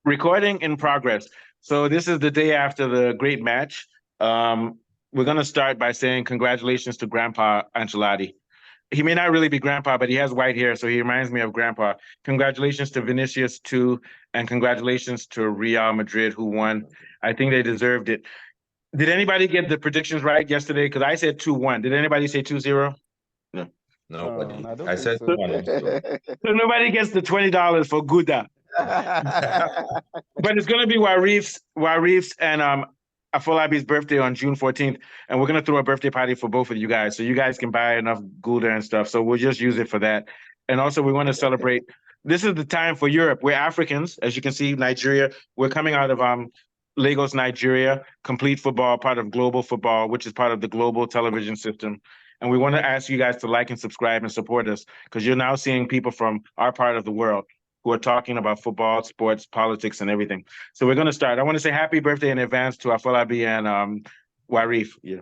Recording in progress. So this is the day after the great match. We're going to start by saying congratulations to Grandpa Ancelotti. He may not really be Grandpa, but he has white hair, so he reminds me of Grandpa. Congratulations to Vinicius too, and congratulations to Real Madrid who won. I think they deserved it. Did anybody get the predictions right yesterday? Because I said 2-1. Did anybody say 2-0? No. Nobody. I don't I think said so. 1 also. So nobody gets the $20 for Gouda. But it's going to be Warif's and Afolabi's birthday on June 14th, and we're going to throw a birthday party for both of you guys, so you guys can buy enough Gouda and stuff. So we'll just use it for that. And also, we want to celebrate. This is the time for Europe. We're Africans, as you can see. Nigeria. We're coming out of Lagos, Nigeria. Complete football, part of global football, which is part of the global television system. And we want to ask you guys to like and subscribe and support us, because you're now seeing people from our part of the world who are talking about football, sports, politics, and everything. So we're going to start. I want to say happy birthday in advance to Afolabi and Warif. Yeah.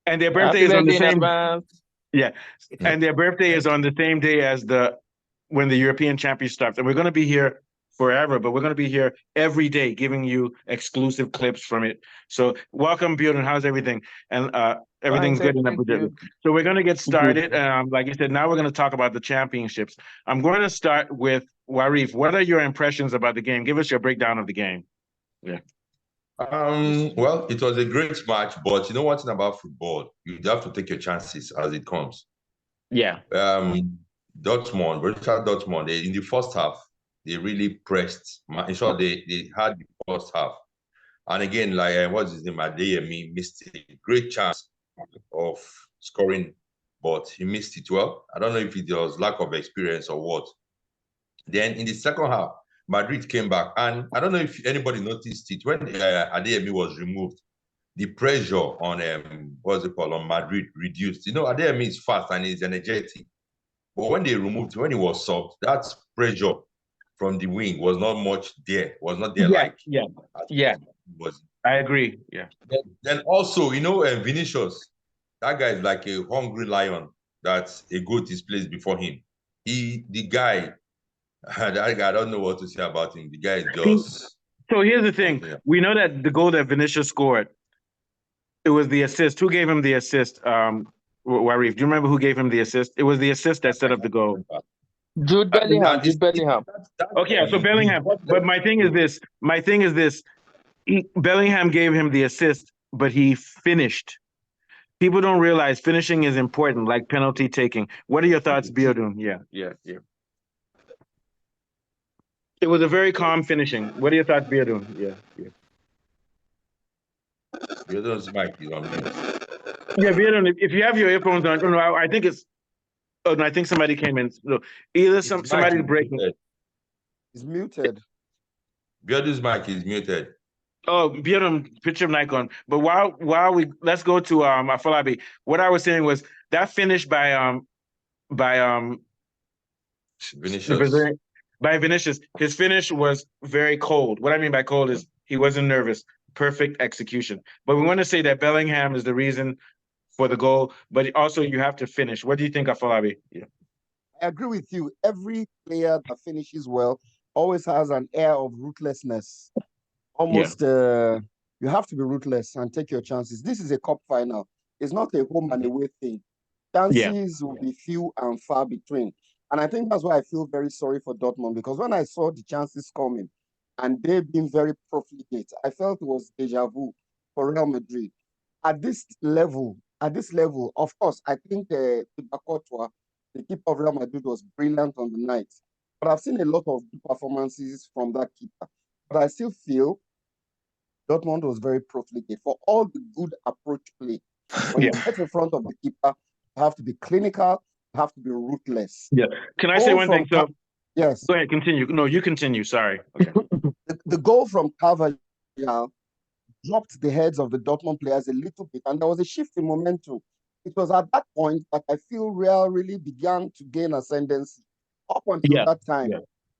And their birthday is on the same. Yeah. And their birthday is on the same day as when the European Championship starts. And we're going to be here forever, but we're going to be here every day giving you exclusive clips from it. So welcome, Bjorn. How's everything? And everything's good in Abuja. So we're going to get started. Like you said, now we're going to talk about the championships. I'm going to start with Warif. What are your impressions about the game? Give us your breakdown of the game. Yeah. Well, it was a great match, but you know one thing about football, you have to take your chances as it comes. Yeah. Dortmund, Borussia Dortmund, in the first half, they really pressed. In short, they had the first half. And again, like what's his name? Adeyemi missed a great chance of scoring, but he missed it. Well, I don't know if it was lack of experience or what. Then in the second half, Madrid came back, and I don't know if anybody noticed it when Adeyemi was removed. The pressure on what's it called on Madrid reduced. You know, Adeyemi is fast and he's energetic, but when they removed, when he was subbed, that pressure from the wing was not much there. Was not there was. I agree. Yeah. Then also, you know, Vinicius, that guy is like a hungry lion that a goat is placed before him. The guy, that guy, I don't know what to say about him. The guy is just. So here's the thing: we know that the goal that Vinicius scored, it was the assist. Who gave him the assist? Warif, do you remember who gave him the assist? It was the assist that set up the goal. Jude Bellingham. Okay, yeah, so Bellingham. But my thing is this. Bellingham gave him the assist, but he finished. People don't realize finishing is important, like penalty taking. What are your thoughts, Biodun? Yeah. It was a very calm finishing. What are your thoughts, Biodun? Yeah. Biodun's mic is on mute. Yeah, Biodun, if you have your earphones on, no, I think it's. Oh, no, I think somebody came in. No, either somebody's breaking. He's muted. Biodun's mic is muted. Oh, Biodun, put your mic on. But while let's go to Afolabi. What I was saying was that finish by Vinicius. By Vinicius, his finish was very cold. What I mean by cold is he wasn't nervous. Perfect execution. But we want to say that Bellingham is the reason for the goal, but also you have to finish. What do you think, Afolabi? Yeah. I agree with you. Every player that finishes well always has an air of ruthlessness. Almost, you have to be ruthless and take your chances. This is a cup final. It's not a home and away thing. Chances will be few and far between. And I think that's why I feel very sorry for Dortmund, because when I saw the chances coming and they being very profligate, I felt it was deja vu for Real Madrid. At this level, of course, I think Thibaut Courtois, the keeper of Real Madrid, was brilliant on the night. But I've seen a lot of good performances from that keeper. But I still feel Dortmund was very profligate for all the good approach play. When you get in front of the keeper, you have to be clinical, you have to be ruthless. Yeah. Can I say one thing? So, yes. Go ahead, continue. No, you continue. Sorry. Okay. The goal from Carvajal dropped the heads of the Dortmund players a little bit, and there was a shift in momentum. It was at that point that I feel Real really began to gain ascendancy. Up until that time,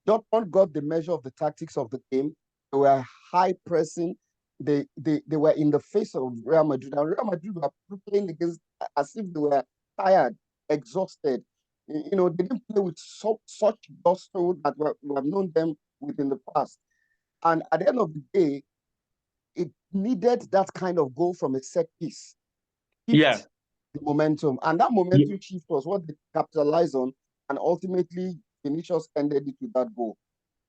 Dortmund got the measure of the tactics of the game. They were high pressing. They were in the face of Real Madrid, and Real Madrid were playing against as if they were tired, exhausted. You know, they didn't play with such gusto that we have known them within the past. And at the end of the day, it needed that kind of goal from a set piece. Yeah. The momentum. And that momentum shift was what they capitalized on. And ultimately, Vinicius ended it with that goal.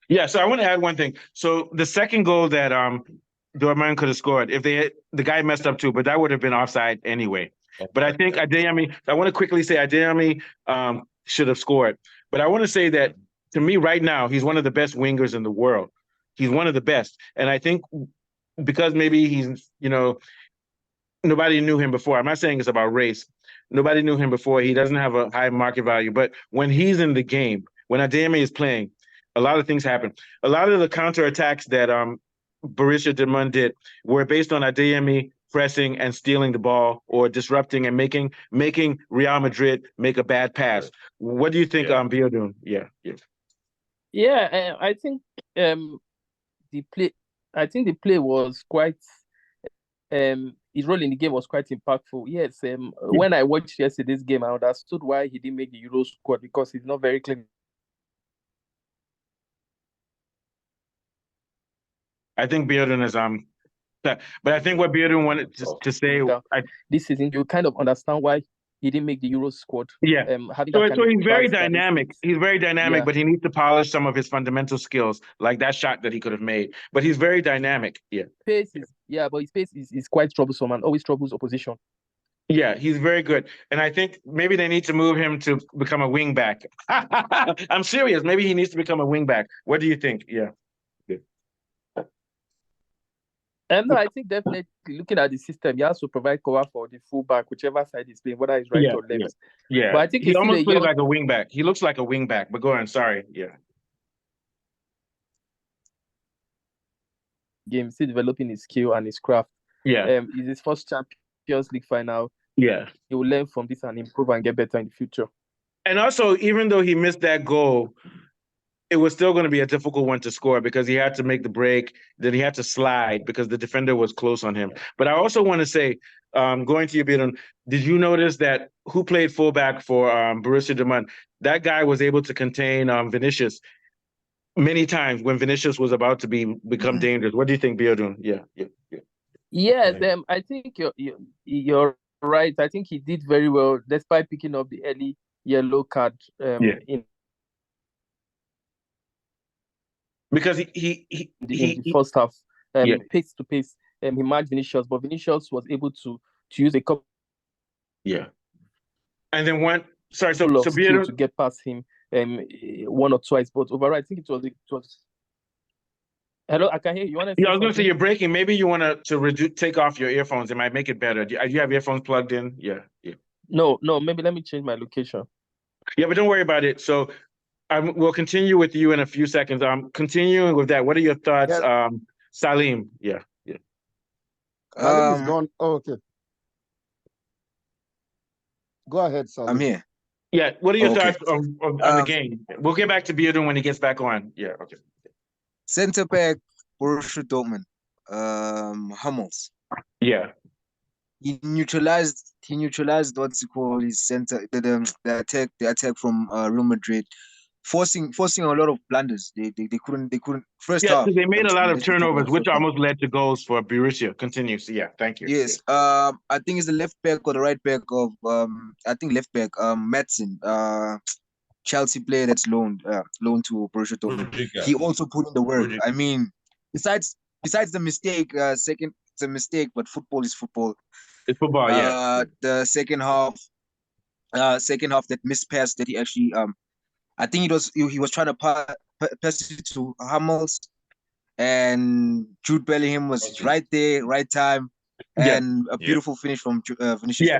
Yeah, so I want to add one thing. So the second goal that Dortmund could have scored, if the guy messed up too, but that would have been offside anyway. But I think Adeyemi, I want to quickly say Adeyemi should have scored. But I want to say that to me right now, he's one of the best wingers in the world. He's one of the best. And I think because maybe he's, nobody knew him before. I'm not saying it's about race. Nobody knew him before. He doesn't have a high market value. But when he's in the game, when Adeyemi is playing, a lot of things happen. A lot of the counterattacks that Borussia Dortmund did were based on Adeyemi pressing and stealing the ball or disrupting and making Real Madrid make a bad pass. What do you think, Biodun? Yeah, I think the play was quite his role in the game was quite impactful. Yes, when I watched yesterday's game, I understood why he didn't make the Euro squad, because he's not very clean. I think Biodun is but I think what Biodun wanted to say this season, you kind of understand why he didn't make the Euro squad. Yeah. So he's very dynamic. He's very dynamic, but he needs to polish some of his fundamental skills, like that shot that he could have made. But he's very dynamic. Yeah. But his pace is quite troublesome and always troubles opposition. Yeah, he's very good. And I think maybe they need to move him to become a wing back. I'm serious. Maybe he needs to become a wing back. What do you think? Yeah. No, I think definitely looking at the system, he has to provide cover for the fullback, whichever side he's playing, whether it's right or left. Yeah. But I think he almost plays like a wing back. He looks like a wing back, but go on. Sorry. Yeah. Game, still developing his skill and his craft. Yeah. It's his first Champions League final. Yeah. He will learn from this and improve and get better in the future. And also, even though he missed that goal, it was still going to be a difficult one to score because he had to make the break, then he had to slide because the defender was close on him. But I also want to say, going to you, Bidon, did you notice that who played fullback for Borussia Dortmund? That guy was able to contain Vinicius many times when Vinicius was about to become dangerous. What do you think, Biodun? Yes, I think you're right. I think he did very well despite picking up the early yellow card because he in the first half, pace to pace, he matched Vinicius, but Vinicius was able to use a couple. Yeah, and then to get past him, one or twice, but overall, I think it was. Hello, I can hear you. I was going to say you're breaking. Maybe you want to take off your earphones. It might make it better. Do you have earphones plugged in? Yeah. No. Maybe let me change my location. Yeah, but don't worry about it. So. We'll continue with you in a few seconds. Continuing with that, what are your thoughts, Salim? Yeah. Salim is gone. Oh, okay. Go ahead, Salim. I'm here. Yeah. What are your thoughts on the game? We'll get back to Biodun when he gets back on. Yeah. Okay. Center back, Borussia Dortmund, Hummels. Yeah. He neutralized what's it called, his center, the attack from Real Madrid. Forcing a lot of blunders. They couldn't first half. They made a lot of turnovers, which almost led to goals for Borussia. Continue. So thank you. Yes. I think it's the left back or the right back of I think left back, Madsen, Chelsea player that's loaned to Borussia Dortmund. He also put in the work. I mean, besides the mistake, it's a mistake, but football is football. It's football, The second half that missed pass that he actually I think he was trying to pass it to Hummels, and Jude Bellingham was right there, right time, and a beautiful finish from Vinicius.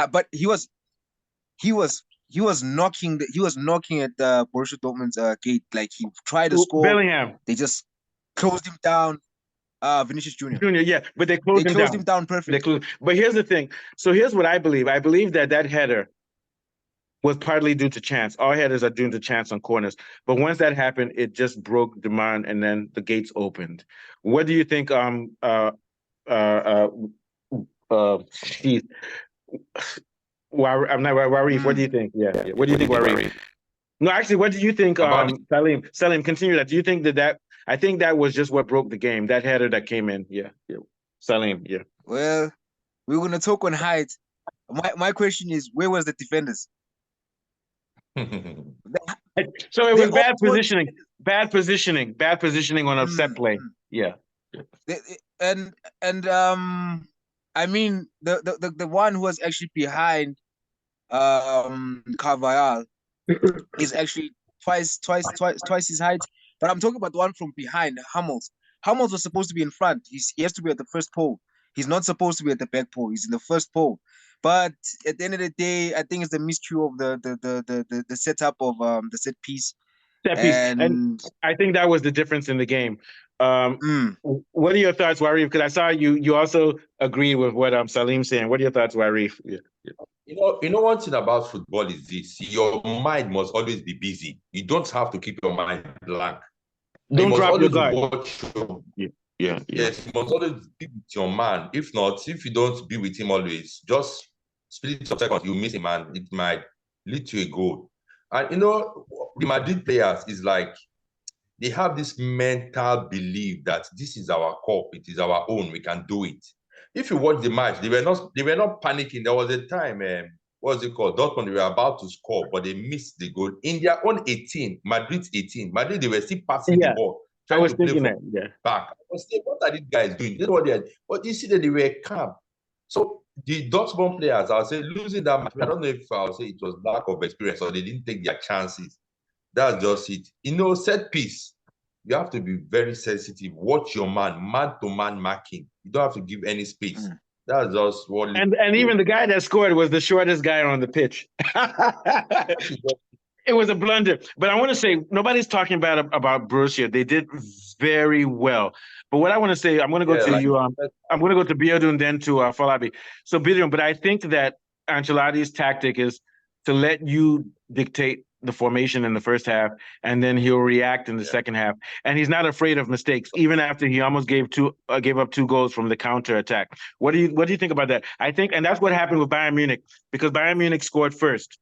But he was knocking at the Borussia Dortmund's gate. Like, he tried to score. Bellingham. They just closed him down. Vinicius Jr. But they closed him down perfectly. But here's the thing. So here's what I believe. I believe that header was partly due to chance. All headers are due to chance on corners. But once that happened, it just broke Dortmund, and then the gates opened. What do you think? Warif, what do you think? Yeah. What do you think, Warif? No, actually, what do you think, Salim, continue that. Do you think that I think that was just what broke the game, that header that came in. Yeah. Salim, yeah. Well, we're gonna talk on height. My question is, where was the defenders? So it was bad positioning on a set play. Yeah. I mean, the one who was actually behind Carvajal is actually twice his height. But I'm talking about the one from behind, Hummels. Hummels was supposed to be in front. He has to be at the first pole. He's not supposed to be at the back pole. He's in the first pole. But at the end of the day, I think it's the miscue of the setup of the set piece. And I think that was the difference in the game. What are your thoughts, Warif? Because I saw you also agree with what Salim's saying. What are your thoughts, Warif? Yeah. You know one thing about football is this: your mind must always be busy. You don't have to keep your mind blank. Don't drop your guard. Yes, you must always be with your man. If not, if you don't be with him always, just split of seconds, you miss him and it might lead to a goal. And the Madrid players is like, they have this mental belief that this is our cup, it is our own, we can do it. If you watch the match, they were not panicking. There was a time, what's it called? Dortmund, they were about to score, but they missed the goal. In their own 18, Madrid's 18, Madrid, they were still passing the ball. I was thinking that, back. I was thinking, what are these guys doing? This is what they are. But you see that they were calm. So the Dortmund players, I'll say, losing that match, I don't know if I'll say it was lack of experience or they didn't take their chances. That's just it. Set piece, you have to be very sensitive. Watch your man-to-man marking. You don't have to give any space. That's just what. And even the guy that scored was the shortest guy on the pitch. It was a blunder. But I want to say, nobody's talking about Borussia. They did very well. But what I want to say, I'm going to go to you. I'm going to go to Biodun, then to Falabi. So Biodun, but I think that Ancelotti's tactic is to let you dictate the formation in the first half, and then he'll react in the second half. And he's not afraid of mistakes, even after he almost gave up 2 goals from the counter attack. What do you think about that? I think, and that's what happened with Bayern Munich, because Bayern Munich scored first,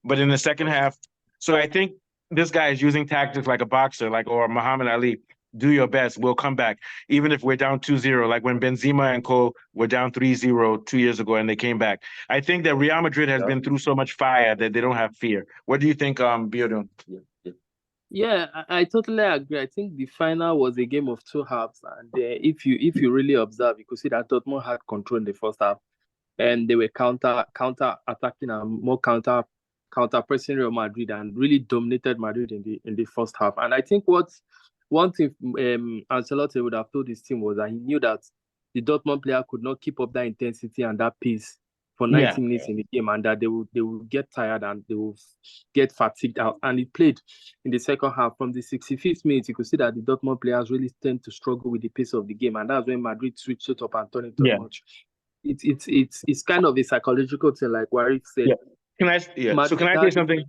but in the second half. So I think this guy is using tactics like a boxer, or Muhammad Ali. Do your best. We'll come back. Even if we're down 2-0, like when Benzema and Co. were down 3-0 2 years ago and they came back. I think that Real Madrid has been through so much fire that they don't have fear. What do you think, Biodun? Yeah, I totally agree. I think the final was a game of 2 halves. And if you really observe, you could see that Dortmund had control in the first half. And they were counter attacking and more counter pressing Real Madrid and really dominated Madrid in the first half. And I think one thing Ancelotti would have told his team was that he knew that the Dortmund player could not keep up that intensity and that pace for 90 minutes in the game, and that they will get tired and they will get fatigued out. And he played in the second half. From the 65th minute, you could see that the Dortmund players really tend to struggle with the pace of the game, and that's when Madrid switched it up and turned it on much. It's kind of a psychological thing, like Warif said. Can I say something?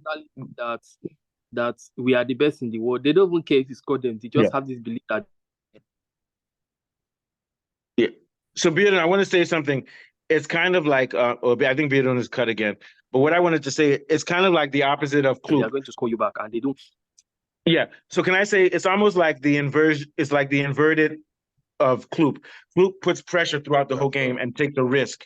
That we are the best in the world. They don't even care if you score them. They just have this belief that. Yeah. So Biodun, I want to say something. It's kind of like, I think Biodun is cut again. But what I wanted to say, it's kind of like the opposite of Klopp. They are going to score you back, and they don't. Yeah. So can I say it's almost like the inversion? It's like the inverted of Klopp. Klopp puts pressure throughout the whole game and takes a risk.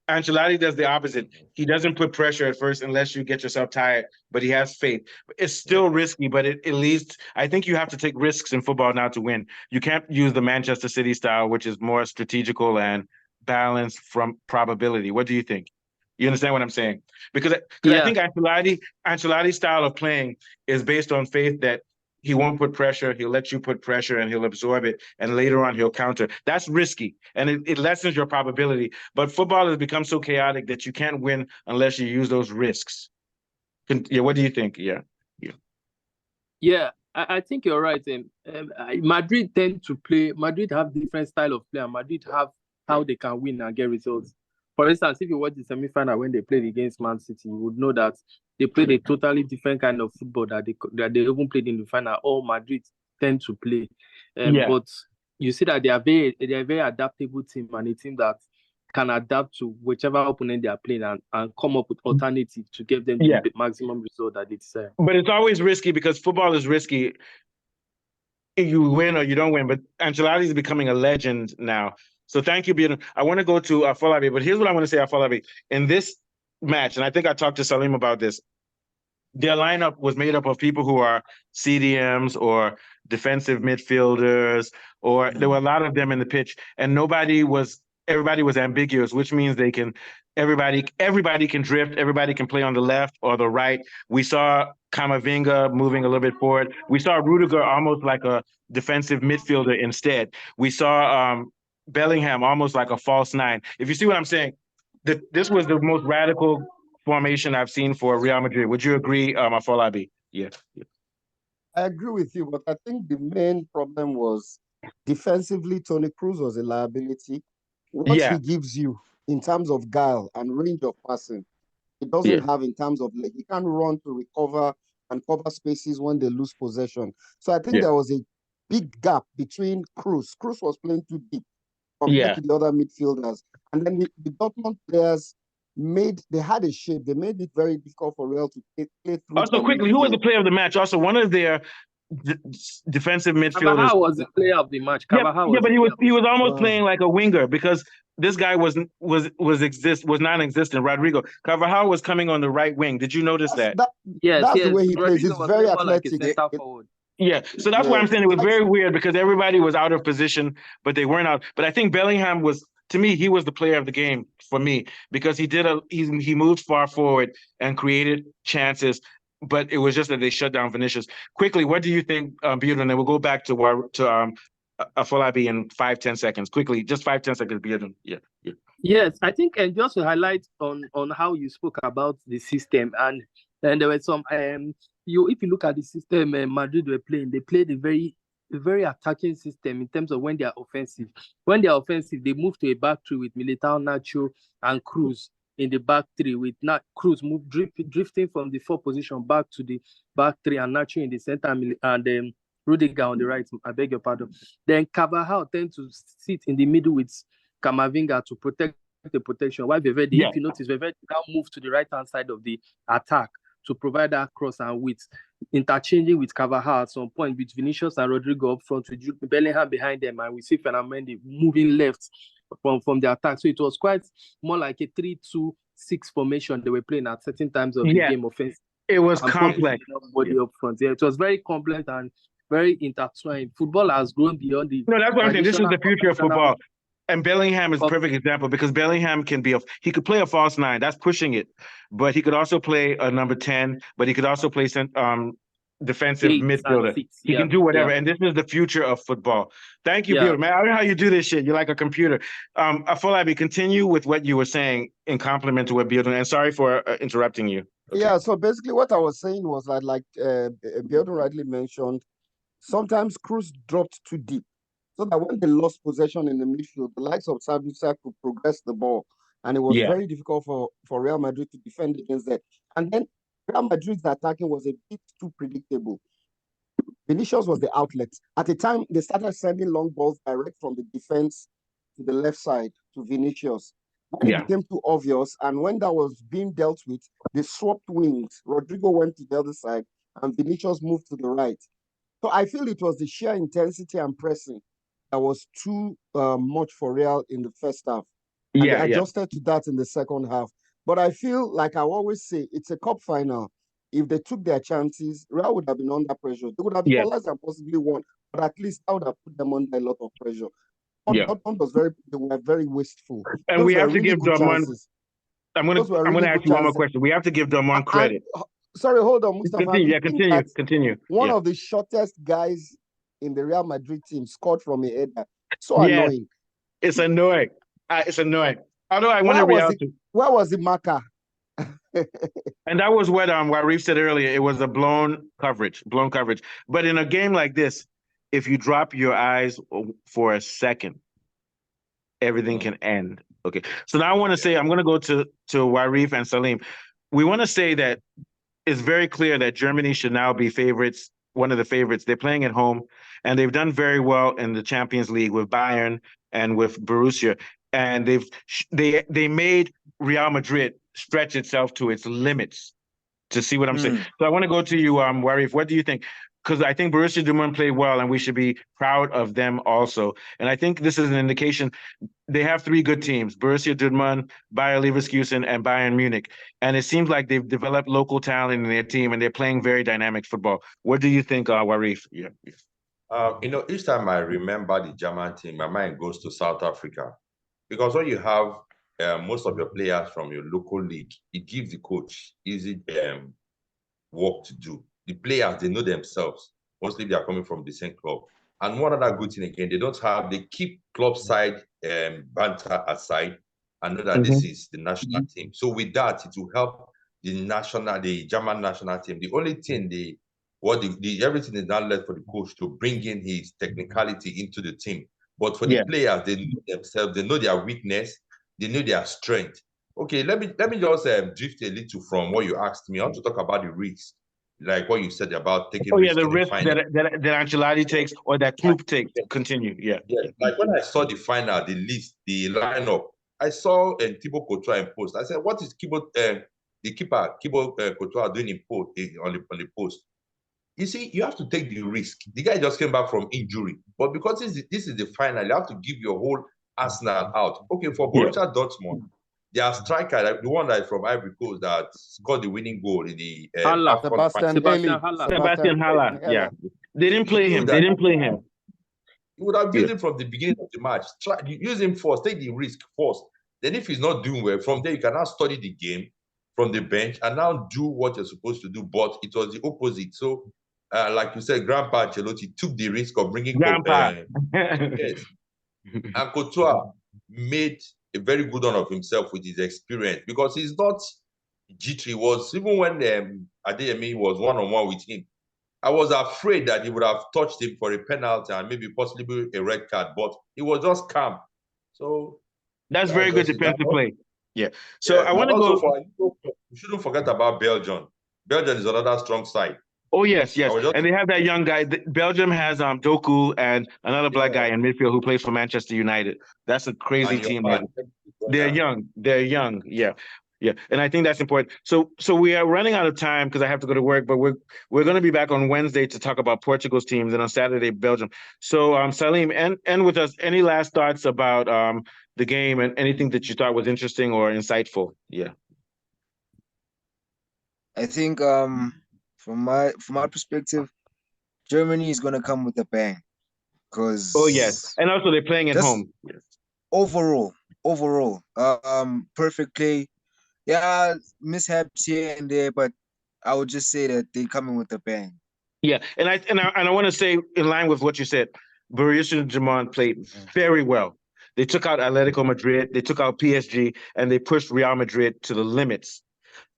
Ancelotti does the opposite. He doesn't put pressure at first unless you get yourself tired, but he has faith. It's still risky, but at least I think you have to take risks in football now to win. You can't use the Manchester City style, which is more strategical and balanced from probability. What do you think? You understand what I'm saying? Because I think Ancelotti's style of playing is based on faith that he won't put pressure. He'll let you put pressure and he'll absorb it. And later on, he'll counter. That's risky. And it lessens your probability. But football has become so chaotic that you can't win unless you use those risks. What do you think? Yeah, I think you're right. Madrid Madrid have different style of play. And Madrid have how they can win and get results. For instance, if you watch the semi-final when they played against Man City, you would know that they played a totally different kind of football that they even played in the final. All Madrid tend to play, but you see that they are very adaptable team, and a team that can adapt to whichever opponent they are playing and come up with alternatives to give them Yeah. the maximum result that they desire. But it's always risky because football is risky. You win or you don't win, but Ancelotti is becoming a legend now. So thank you, Bjorn. I want to go to Afolabi, but here's what I want to say, Afolabi. In this match, and I think I talked to Salim about this, their lineup was made up of people who are CDMs or defensive midfielders, or there were a lot of them in the pitch, and everybody was ambiguous, which means everybody can drift, everybody can play on the left or the right. We saw Camavinga moving a little bit forward. We saw Rudiger almost like a defensive midfielder instead. We saw Bellingham almost like a false nine. If you see what I'm saying, this was the most radical formation I've seen for Real Madrid. Would you agree, Afolabi? Yeah. I agree with you, but I think the main problem was defensively, Toni Kroos was a liability. What he gives you in terms of guile and range of passing, he doesn't have in terms of he can't run to recover and cover spaces when they lose possession. So I think there was a big gap between Kroos. Kroos was playing too deep compared to the other midfielders. And then the Dortmund players they had a shape. They made it very difficult for Real to play through. Also, quickly, who was the player of the match? Also, one of their defensive midfielders. Carvajal was the player of the match. But he was almost playing like a winger because this guy was non-existent. Rodrigo Carvajal was coming on the right wing. Did you notice that? That's the way he plays. He's very athletic. Yeah, so that's why I'm saying it was very weird because everybody was out of position, but they weren't out. But I think Bellingham was, to me, he was the player of the game for me because he moved far forward and created chances, but it was just that they shut down Vinicius. Quickly, what do you think, Bjorn? And then we'll go back to Afolabi in 5-10 seconds. Quickly, just 5-10 seconds, Bjorn. Yeah. Yes, I think, and just to highlight on how you spoke about the system, and there were some if you look at the system Madrid were playing, they played a very attacking system in terms of when they are offensive. When they are offensive, they move to a back three with Militao, Nacho, and Kroos in the back three, with Kroos drifting from the 4 position back to the back three, and Nacho in the center, and Rudiger on the right. I beg your pardon. Then Carvajal tends to sit in the middle with Camavinga to protect the protection. While Valverde, if you notice, Valverde now moved to the right-hand side of the attack to provide that cross and width, interchanging with Carvajal at some point, with Vinicius and Rodrigo up front, with Bellingham behind them, and we see Fernando Mendy moving left from the attack. So it was quite more like a 3-2-6 formation they were playing at certain times of the game offensive. It was complex. Up front. It was very complex and very intertwined. Football has grown beyond the... No, that's what I'm saying. This is the future of football. And Bellingham is a perfect example because Bellingham he could play a false nine. That's pushing it. But he could also play a number 10, but he could also play defensive midfielder. He can do whatever. And this is the future of football. Thank you, Bjorn. Man, I don't know how you do this shit. You're like a computer. Afolabi, continue with what you were saying in compliment to what Bjorn, and sorry for interrupting you. Okay. Yeah, so basically what I was saying was that, like Bjorn rightly mentioned, sometimes Kroos dropped too deep, so that when they lost possession in the midfield, the likes of Sabitzer could progress the ball. And it was very difficult for Real Madrid to defend against that. And then Real Madrid's attacking was a bit too predictable. Vinicius was the outlet. At the time, they started sending long balls direct from the defense to the left side to Vinicius. When it became too obvious, and when that was being dealt with, they swapped wings. Rodrigo went to the other side, and Vinicius moved to the right. So I feel it was the sheer intensity and pressing that was too much for Real in the first half. And they adjusted to that in the second half. But I feel like I always say, it's a cup final. If they took their chances, Real would have been under pressure. They would have equalized and possibly won, but at least I would have put them under a lot of pressure. Dortmund they were very wasteful. And we have to give Dortmund. I'm going to ask you one more question. We have to give Dortmund credit. Sorry, hold on, Mustafa. Continue. One of the shortest guys in the Real Madrid team scored from a header. So annoying. It's annoying. It's annoying. Although I want to react to. Where was the marker? And that was what Warif said earlier. It was a blown coverage. But in a game like this, if you drop your eyes for a second, everything can end. Okay. So now I want to say, I'm going to go to Warif and Salim. We want to say that it's very clear that Germany should now be favorites, one of the favorites. They're playing at home, and they've done very well in the Champions League with Bayern and with Borussia. and they made Real Madrid stretch itself to its limits. To see what I'm saying. So I want to go to you, Warif. What do you think? Because I think Borussia Dortmund played well, and we should be proud of them also. And I think this is an indication they have three good teams: Borussia Dortmund, Bayer Leverkusen, and Bayern Munich. And it seems like they've developed local talent in their team, and they're playing very dynamic football. What do you think, Warif? Yeah. Each time I remember the German team, my mind goes to South Africa, because when you have most of your players from your local league, it gives the coach easy work to do. The players, they know themselves. Mostly they are coming from the same club. And one other good thing again, they keep club side banter aside and know that this is the national team. So with that, it will help the German national team. The only thing everything is now left for the coach to bring in his technicality into the team. But for the players, they know themselves, they know their weakness, they know their strength. Okay, let me just drift a little from what you asked me. I want to talk about the risk, like what you said about taking risk. The risk that Ancelotti takes or that Klopp takes. Continue. Yeah. Like when I saw the final, the list, the lineup, I saw Thibaut Courtois in post. I said, "What is the keeper Thibaut Courtois doing on the post?" You see, you have to take the risk. The guy just came back from injury, but because this is the final, you have to give your whole arsenal out. Okay, for Borussia Dortmund, their striker, like the one that is from Ivory Coast that scored the winning goal in the Sebastian Haller. Yeah, they didn't play him. You would have used him from the beginning of the match. Use him first. Take the risk first. Then, if he's not doing well, from there you can now study the game from the bench and now do what you're supposed to do. But it was the opposite. So, like you said, Grandpa Ancelotti took the risk of bringing yes. And Courtois made a very good one of himself with his experience, because he's not jittery. Was even when Adeyemi was one-on-one with him, I was afraid that he would have touched him for a penalty and maybe possibly a red card, but he was just calm. So that's very good defensive play. Yeah. So I want to go. We shouldn't forget about Belgium. Belgium is another strong side. Oh, yes. And they have that young guy. Belgium has Doku and another black guy in midfield who plays for Manchester United. That's a crazy team. They're young. Yeah. Yeah. And I think that's important. So we are running out of time because I have to go to work, but we're going to be back on Wednesday to talk about Portugal's teams, and on Saturday, Belgium. So Salim, end with us. Any last thoughts about the game and anything that you thought was interesting or insightful? Yeah. I think from my perspective, Germany is gonna come with a bang. Because and also they're playing at home. Yes. Overall, perfect play. Yeah, mishaps here and there, but I would just say that they're coming with a bang. Yeah, and I want to say, in line with what you said, Borussia Dortmund played very well. They took out Atletico Madrid, they took out PSG, and they pushed Real Madrid to the limits.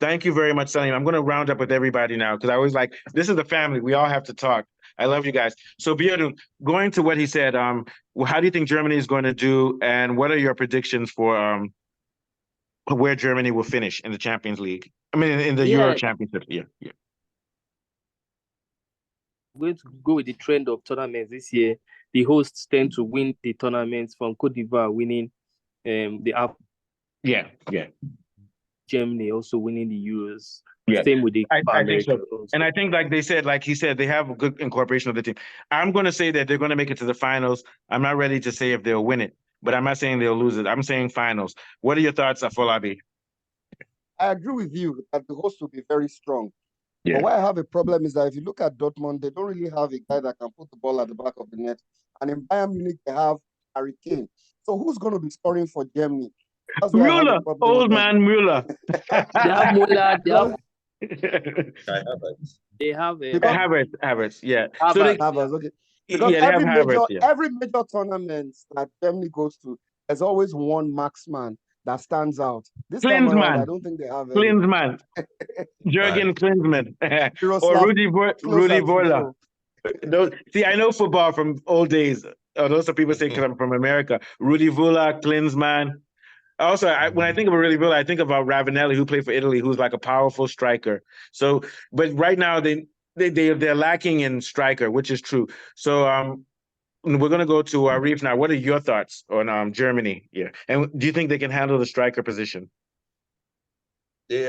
Thank you very much, Salim. I'm going to round up with everybody now because I always like, this is the family. We all have to talk. I love you guys. So, Biodun, going to what he said, how do you think Germany is going to do, and what are your predictions for where Germany will finish in the Champions League? I mean, in the Euro Championship. Yeah. I'm going to go with the trend of tournaments this year. The hosts tend to win the tournaments, from Cote d'Ivoire winning the Alp. Yeah. Germany also winning the Euros. Yeah. Same with the I think so. And I think, like he said, they have a good incorporation of the team. I'm going to say that they're going to make it to the finals. I'm not ready to say if they'll win it, but I'm not saying they'll lose it. I'm saying finals. What are your thoughts, Afolabi? I agree with you that the host will be very strong. Yeah. But why I have a problem is that if you look at Dortmund, they don't really have a guy that can put the ball at the back of the net. And in Bayern Munich, they have Harry Kane. So who's going to be scoring for Germany? Müller, old man Müller. They have Müller. They have Havertz. Yeah. Havertz, okay. Because they have Havertz, every major tournament that Germany goes to, there's always one marksman that stands out. This time around, I don't think they have Klinsmann. Jürgen Klinsmann. Or Rudi Völler. See, I know football from old days. Those are people say because I'm from America. Rudi Völler, Klinsmann. Also, when I think of Rudi Völler, I think about Ravanelli, who played for Italy, who's like a powerful striker. So, but right now they're lacking in striker, which is true. So we're gonna go to Arif now. What are your thoughts on Germany? Yeah, and do you think they can handle the striker position? They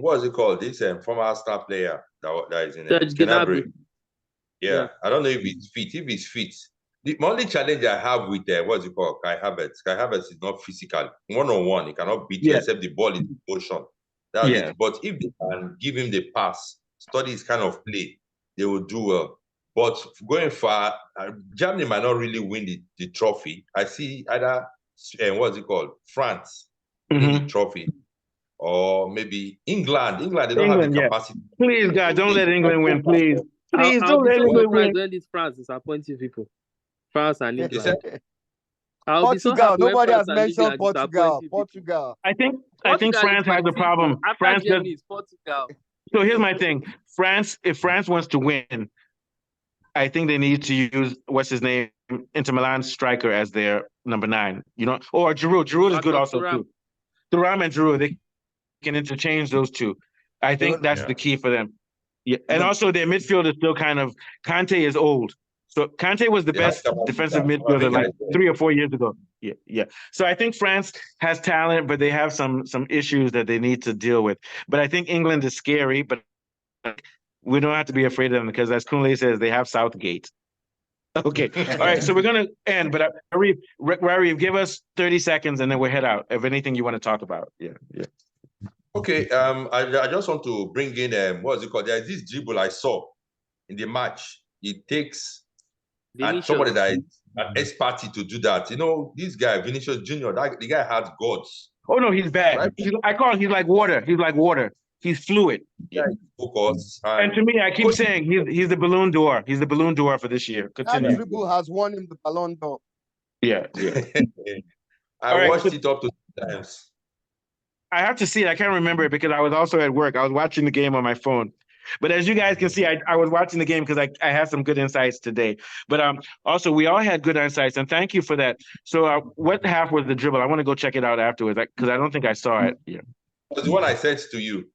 what is it called? This former star player that is in Serge Gnabry. Gnabry. Yeah, I don't know if it's fit. If it's fit, the only challenge I have with what's it called? Kai Havertz. Kai Havertz is not physical. 1-on-1, he cannot beat you except the ball is in motion. That's it. But if they can give him the pass, study his kind of play, they will do well. But going far, Germany might not really win the trophy. I see either what's it called? France win the trophy, or maybe England. England, they don't have the capacity. Please, God, don't let England win, please. Please I'll don't be let so England surprised win. when these France disappointing people. France and He England. said, I'll be so Portugal. happy when Nobody has France and mentioned England Portugal. disappointing people. Portugal. I think Portugal France is my has a team. problem. After France Germany is Portugal. So here's my thing. If France wants to win, I think they need to use what's his name, Inter Milan striker as their number 9. You know, or Giroud. Giroud is good also too. Thuram and Giroud, they can interchange those two. I think that's the key for them. Yeah, and also their midfield is still kind of. Kante is old, so Kante was the best defensive midfielder like 3 or 4 years ago. Yeah. So I think France has talent, but they have some issues that they need to deal with. But I think England is scary, but we don't have to be afraid of them because, as Kunle says, they have Southgate. Okay. All right. So we're gonna end, but Rari, give us 30 seconds and then we'll head out. If anything you want to talk about, yeah. Okay. I just want to bring in what's it called? There's this dribble I saw in the match. It takes somebody that is an expert to do that. You know, this guy Vinicius Junior. The guy has gods. Oh no, he's bad. Right? I call him. He's like water. He's fluid. Yeah. Focus. And to me, I keep saying he's the Balloon d'Or. He's the Balloon d'Or for this year. Continue. That dribble has won him the Ballon d'Or. Yeah. I watched it up to 2 times. I have to see it. I can't remember it because I was also at work. I was watching the game on my phone. But as you guys can see, I was watching the game because I had some good insights today. But also, we all had good insights, and thank you for that. So what half was the dribble? I want to go check it out afterwards because I don't think I saw it. Yeah. It was the one I sent to you.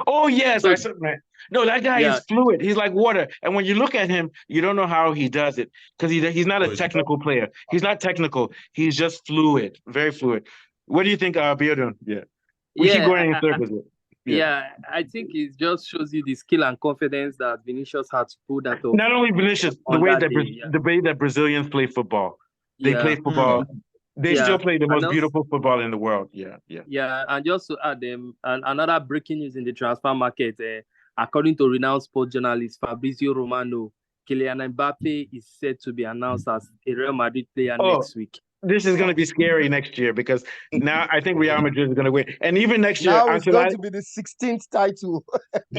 Oh, yes. I said, man. No, that guy is fluid. He's like water. And when you look at him, you don't know how he does it because he's not a technical player. He's not technical. He's just fluid, very fluid. What do you think, Biodun? Yeah. We keep going in circles. Yeah, I think it just shows you the skill and confidence that Vinicius had to pull that off. Not only Vinicius, the way that Brazilians play football. They play football. They still play the most beautiful football in the world. Yeah, and just to add them, and another breaking news in the transfer market, according to renowned sports journalist Fabrizio Romano, Kylian Mbappe is set to be announced as a Real Madrid player next week. This is going to be scary next year because now I think Real Madrid is going to win. And even next year, now it's going to be the 16th title.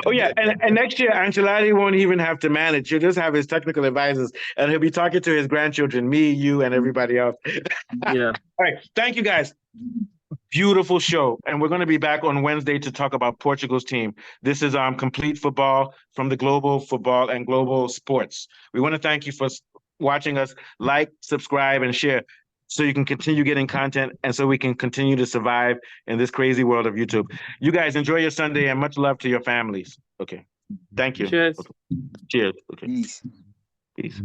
Oh, yeah. And next year, Ancelotti won't even have to manage. He'll just have his technical advisors and he'll be talking to his grandchildren, me, you, and everybody else. Yeah. All right. Thank you, guys. Beautiful show. And we're going to be back on Wednesday to talk about Portugal's team. This is Complete Football from the Global Football and Global Sports. We want to thank you for watching us. Like, subscribe, and share, so you can continue getting content and so we can continue to survive in this crazy world of YouTube. You guys enjoy your Sunday and much love to your families. Okay. Thank you. Cheers. Okay. Cheers. Okay. Peace. Peace.